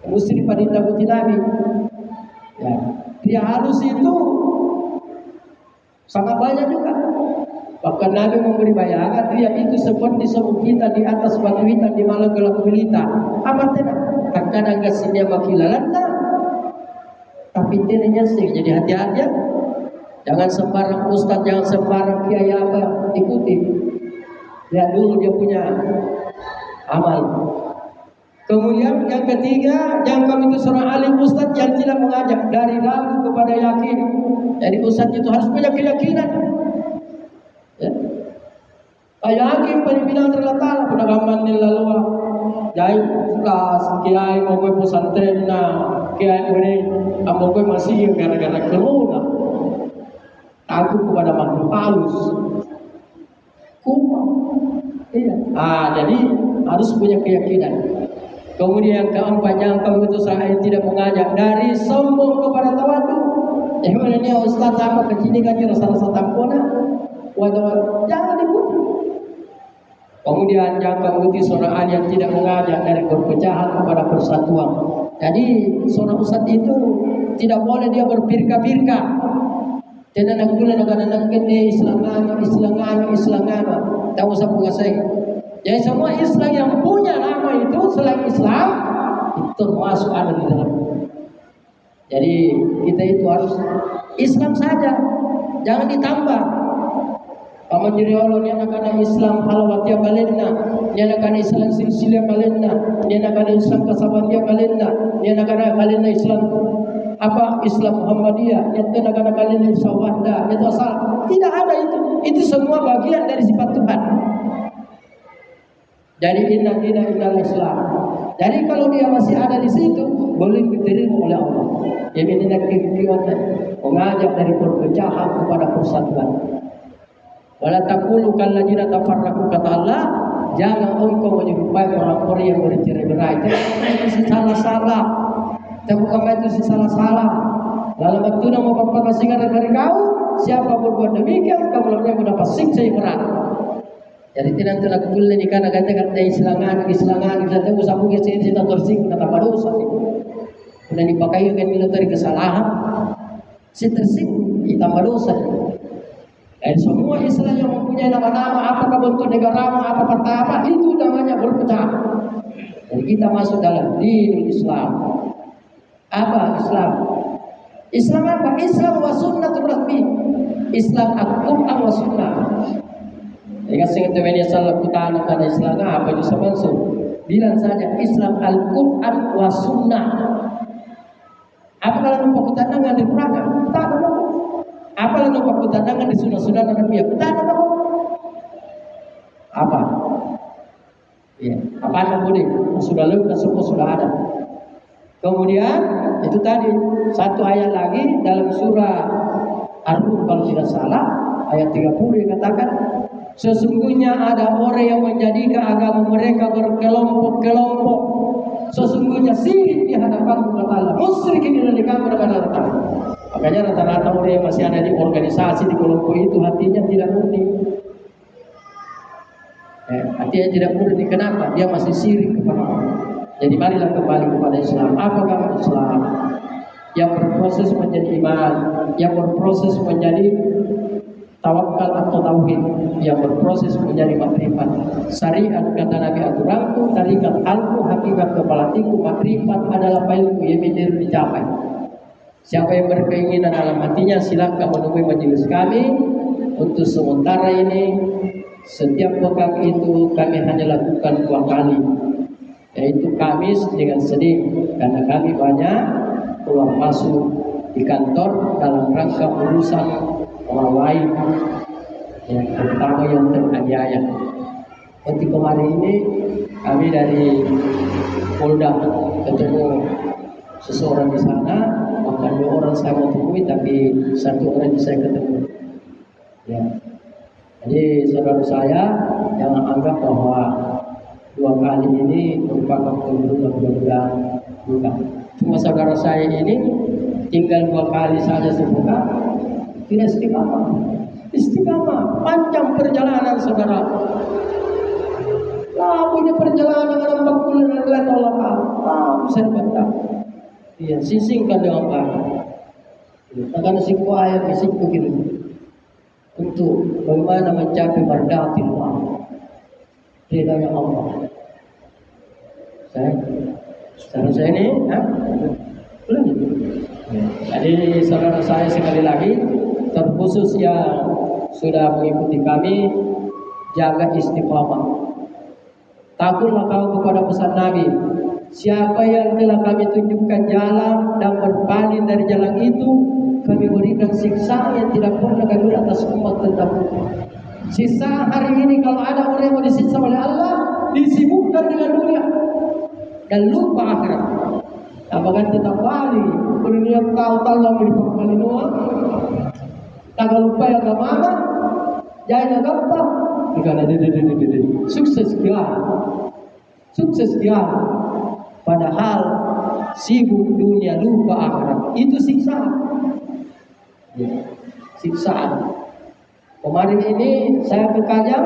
Mesti pada takuti Nabi. Ya, dia halus itu sangat banyak juga. Bahkan Nabi memberi bayangan dia itu seperti semut kita di atas batu hitam di malam gelap gulita. Apa tidak? Kadang kasihnya makilalanda, tapi tidaknya sih. Jadi hati-hati ya. Jangan sembarang ustaz, jangan sembarang kiai apa ikuti. Lihat dulu dia punya amal. Kemudian yang ketiga, jangan kamu itu seorang alim ustaz yang tidak mengajak dari ragu kepada yakin. Jadi ustaz itu harus punya keyakinan. Ya. Yakin pada bilang terletak pada gambar lalu. Jadi kas kiai mau ke pesantren kiai ini mau ke masih gara-gara corona. Takut kepada makhluk halus. Iya. Jadi harus punya keyakinan. Kemudian keempat, yang kamu itu saya tidak mengajak dari sombong kepada tawadu. Ini ustaz apa kecil kan rasa-rasa tampona. Waduh, jangan ikuti. Kemudian yang kamu itu seorang alim yang tidak mengajak dari perpecahan kepada persatuan. Jadi seorang ustaz itu tidak boleh dia berpirka-pirka. Tidak nak gula nak gede Islam. Tahu siapa pengasih? Jadi semua Islam yang punya nama itu selain Islam itu termasuk ada di dalam. Jadi kita itu harus Islam saja, jangan ditambah. Paman jiri Allah ni anak Islam halawatia kalenna, ni anak Islam silsilah kalenna, ni anak Islam kasabandia kalenna, ni anak kalenna Islam apa Islam Muhammadiyah, yang anak kalenna Sawahda, itu asal tidak ada itu. Itu semua bagian dari sifat Tuhan. Jadi inna Islam. Jadi kalau dia masih ada di situ, boleh diterima oleh Allah. Ini tidak kegiatan mengajak dari perpecahan kepada persatuan. Wala taqulu kalladzina tafarraqu, kata Allah, jangan engkau menyerupai orang-orang yang bercerai-berai. Itu salah-salah. Bukan itu salah-salah. Dalam waktu mau bapak kasihkan dari kau, siapa berbuat demikian, kamu mendapat siksa yang berat. Jadi tidak telah kulle ni kana kata Islangan kita usah buat cerita tersing kata dosa. Sudah dipakai kan militer kesalahan. Si tersing ditambah dosa. Dan semua Islam yang mempunyai nama-nama, apakah bentuk negara, apa pertama, itu namanya berpecah. Jadi kita masuk dalam din Islam. Apa Islam? Islam apa? Islam wa sunnatul rahmi. Islam al-Quran wa sunnah. Ingat sehingga teman yang salah kutana pada Islam apa itu sebenarnya? Bilang saja Islam al-Quran wa sunnah. Apa kalau nampak kutana dengan diperangkan? Tak ada. Apa yang nampak kutandangan di sunnah-sunnah Nabi? Kita ada apa? Ya, apa yang boleh? Sudah lengkap semua sudah ada. Kemudian itu tadi satu ayat lagi dalam surah Ar-Rum kalau tidak salah ayat 30 yang katakan sesungguhnya ada orang yang menjadikan agama mereka berkelompok-kelompok. Sesungguhnya syirik di hadapan Allah. Musyrikin di hadapan Allah. Makanya rata-rata orang yang masih ada di organisasi, di kelompok itu hatinya tidak murni. Hatinya tidak murni. Kenapa? Dia masih syirik kepada Allah. Jadi marilah kembali kepada Islam. Apa agama Islam? Yang berproses menjadi iman, yang berproses menjadi tawakal atau tauhid, yang berproses menjadi makrifat. Syariat kata Nabi aturanku, tarikat alku, hakikat kepalatiku, makrifat adalah ilmu yang menjadi dicapai. Siapa yang berkeinginan dalam hatinya silakan menemui majelis kami. Untuk sementara ini setiap pekan itu kami hanya lakukan 2 kali, yaitu Kamis dengan Senin, karena kami banyak keluar masuk di kantor dalam rangka urusan orang lain, yang terutama yang teraniaya. Seperti kemarin ini kami dari Polda ketemu seseorang di sana. Maka 2 orang saya mau temui, tapi 1 orang saya ketemu. Ya. Jadi saudara saya jangan anggap bahwa 2 kali ini merupakan keburukan, mudah-mudahan bukan. Cuma saudara saya ini tinggal 2 kali saja sebulan, tidak istiqamah. Istiqamah, panjang perjalanan saudara. Punya perjalanan dalam 40 bulan Allah. Bisa dibaca. Iya, sisingkan dengan baik. Akan ayat fisik begitu. Untuk bagaimana mencapai mardatillah, ridha Allah. Saya ini, belum. Jadi saudara saya sekali lagi, terkhusus yang sudah mengikuti kami, jaga istiqamah. Takutlah kau kepada pesan Nabi. Siapa yang telah kami tunjukkan jalan dan berpaling dari jalan itu, kami berikan siksa yang tidak pernah kami atas umat terdahulu. Sisa hari ini kalau ada orang yang mau disiksa oleh Allah, disibukkan dengan dunia dan lupa akhirat. Apakah tetap balik? Dunia tahu yang berpakaian doa. Tak lupa yang agama, jangan gampang. Karena sukses dia. Padahal sibuk dunia lupa akhirat. Itu siksaan. Siksaan. Kemarin ini saya ke Kajang.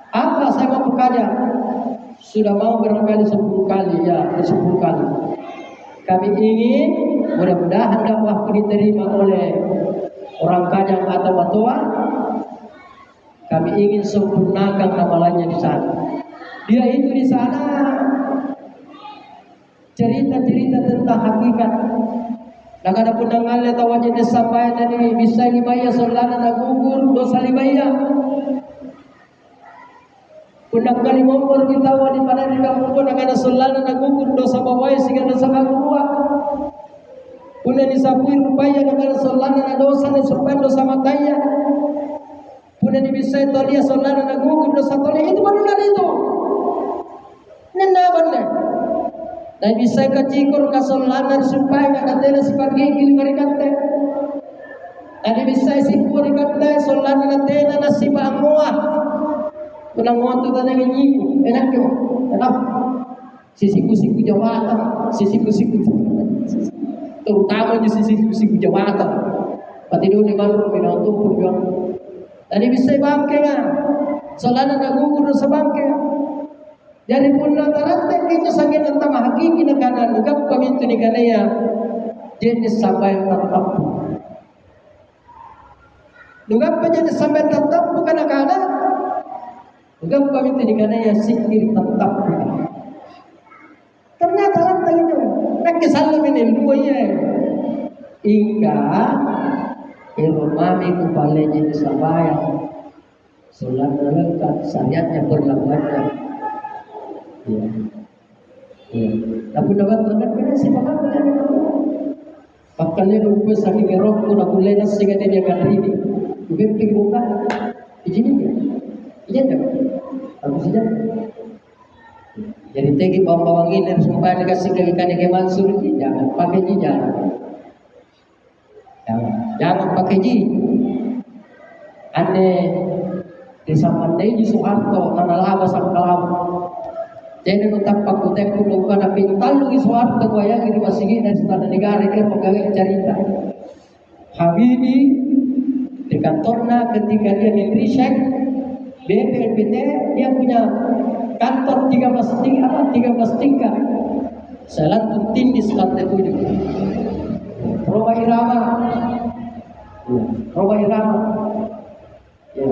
Apa saya mau ke Kajang? Sudah mau barangkali 10 kali ya, 10 kali. Kami ingin mudah-mudahan dakwah diterima oleh orang Kajang atau Batoa. Kami ingin sempurnakan amalannya di sana. Dia itu di sana cerita-cerita tentang hakikat Nakada pun nangalle tawaje de sampai dari bisa libaya solana na gugur dosa libaya. Pundak kali mompor kita wadi pada di kampung nakada solana na gugur dosa bawai sehingga dosa kedua. Punya disapui rupanya nakada solana na dosa na surban dosa matanya. Punya bisa tolia solana na gugur dosa tolia itu baru itu. Nenda benda. Dan bisa kacikur kasolanan supaya katena si pagigil marikante. Dan bisa si kurikante solanan natena na si pangoa. Kunang mo to tanay ngiku. Enak yo. Enak. Sisiku-siku jawatan, sisiku-siku. Terutama di sisiku-siku jawatan. Pati do ni malu pinauto pun. Dan bisa bangke nga. Solanan nagugur sa bangke. Dari punna tarante kita sangat tentang hakiki negara nugap pamintu ni kanaya jenis sampai tetap. Nugap pa jenis sampai tetap bukan akana. Nugap pamintu ni kanaya sikir tetap. Ternyata lantai itu nagkasal min ilmu ya. Ika irumami kupale jenis sampai solat lengkap syariatnya berlakuannya. Ya. Tapi dapat tuan kan si pakar macam itu. Pakalnya lupa saking erok pun aku lenas sehingga dia kadri ini. Bemping buka, izin dia, izin tak? Aku saja. Jadi tegi bawang ini harus membayar kasih ke ikan yang Mansur ini jangan pakai ji jangan. Jangan pakai ji. Ane desa Pandai di Soeharto tanah sang kalam. Jadi tetap aku tempo lupa na pintal lu Soeharto goyang di masigi dan istana negara ke pegawai cerita. Habibie di kantornya ketika dia di Risek BPNPT dia punya kantor 13 tingkat. Salat tutin di lantai 7. Roba Irama. Ya.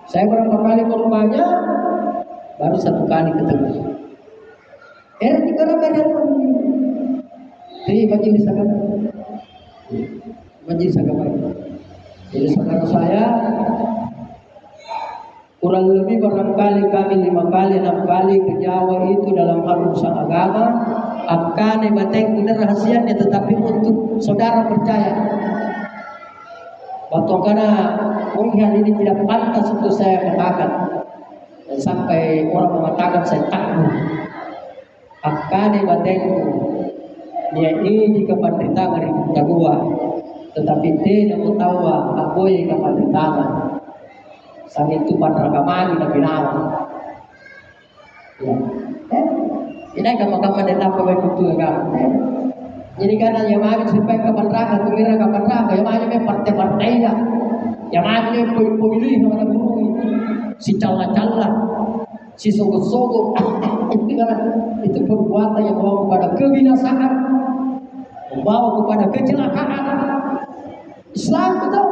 Saya berapa kali ke rumahnya baru 1 kali ketemu. Tiga orang ada di majelis agama. Jadi saudara saya kurang lebih barangkali kami 5 kali 6 kali ke Jawa itu dalam hal urusan agama. Akane bateng benar rahasianya tetapi untuk saudara percaya. Waktu karena mungkin ini tidak pantas untuk saya katakan dan sampai orang mengatakan saya takut. Akane batengku dia ini kepada dari kedua tetapi dia tidak tahu apa yang kepada tangan sang itu pada kamari dan binawa ya ini kamar dan apa yang betul kan jadi karena yang mari supaya kepada tumira kepada yang mari partai-partai lah yang mari pemilih kepada guru si cala-cala si sogok-sogok itu perbuatan yang membawa kepada kebinasaan, membawa kepada kecelakaan. Islam itu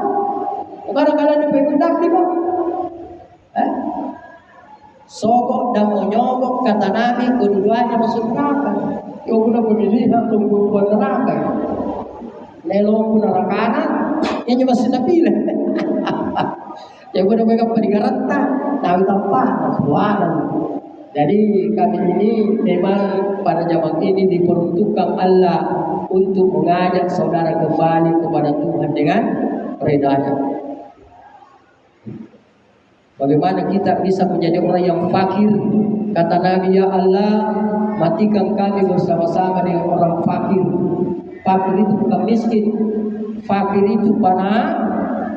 kadang-kadang dipengendak di kok. Sogok dan menyogok kata Nabi keduanya masuk neraka. Yang guna pemilihan untuk buat neraka. Nelong guna rakanan, yang cuma sudah pilih. Yang guna mereka perigarata, tahu tanpa suara. Jadi kami ini memang pada zaman ini diperuntukkan Allah untuk mengajak saudara kembali kepada Tuhan dengan redanya. Bagaimana kita bisa menjadi orang yang fakir? Kata Nabi, ya Allah, matikan kami bersama-sama dengan orang fakir. Fakir itu bukan miskin. Fakir itu pada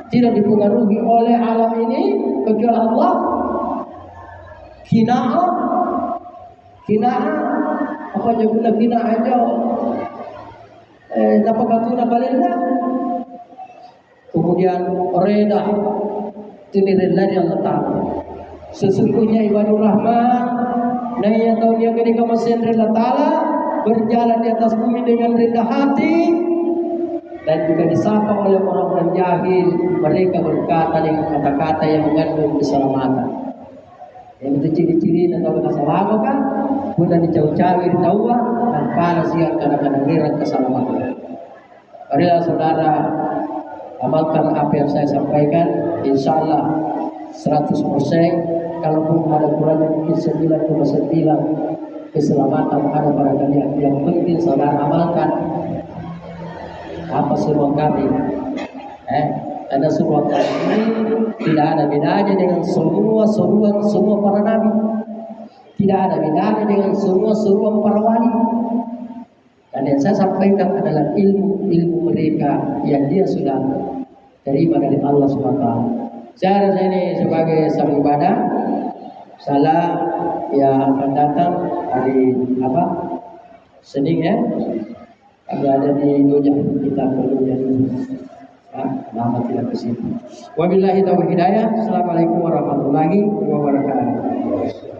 tidak dipengaruhi oleh alam ini kecuali Allah. Kinaan apa aja guna kina aja dapat katuna balinda kemudian reda itu dari Allah Ta'ala sesungguhnya ibadur rahman naya tahu dia ketika masih Allah Ta'ala berjalan di atas bumi dengan rendah hati dan juga disapa oleh orang-orang jahil mereka berkata dengan kata-kata yang mengandung keselamatan. Yang itu ciri-ciri atau kesalahan kan, mudah dicau-cawi di tawa dan panas siang kadang-kadang ngirat keselamatan. Marilah saudara amalkan apa yang saya sampaikan, insya Allah 100%. Kalaupun ada kurangnya mungkin 9,9 keselamatan ada pada kalian. Yang penting saudara amalkan apa seruan kami. Karena seruan kami tidak ada bedanya dengan semua seruan semua para nabi. Tidak ada bedanya dengan semua seruan para wali. Dan yang saya sampaikan adalah ilmu mereka yang dia sudah terima dari Allah SWT. Saya rasa ini sebagai satu ibadah. Salah yang akan datang hari Senin ya. Kami ada di Dojah, kita perlu jadi lama tidak ke situ. Wabillahi taufiq hidayah. Assalamualaikum warahmatullahi wabarakatuh.